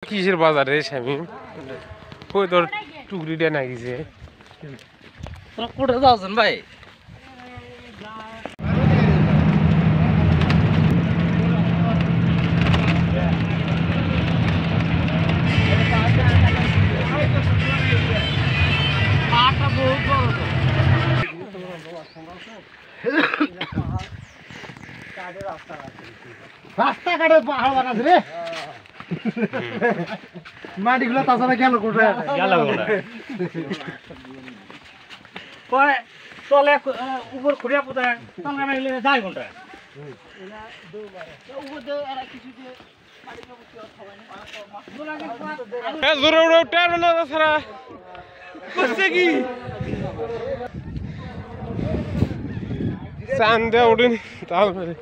কিসের বাজারে শামিম কই তোর টুকরিটা নাগিছে তোরা কোটে যাওছেন ভাই রাস্তাঘাটে পাহাড় বানাচ্ছে রে মাটিগুলো তাছাড়া গেল কোথায় গেল কোথায় তলে উপর খুঁড়িয়া পোতায় তলে নাইলে যায় কোনটা জোরে উড়ে উঠে না তাছাড়া করছে কি চান দেওয়া উঠেনি তাহলে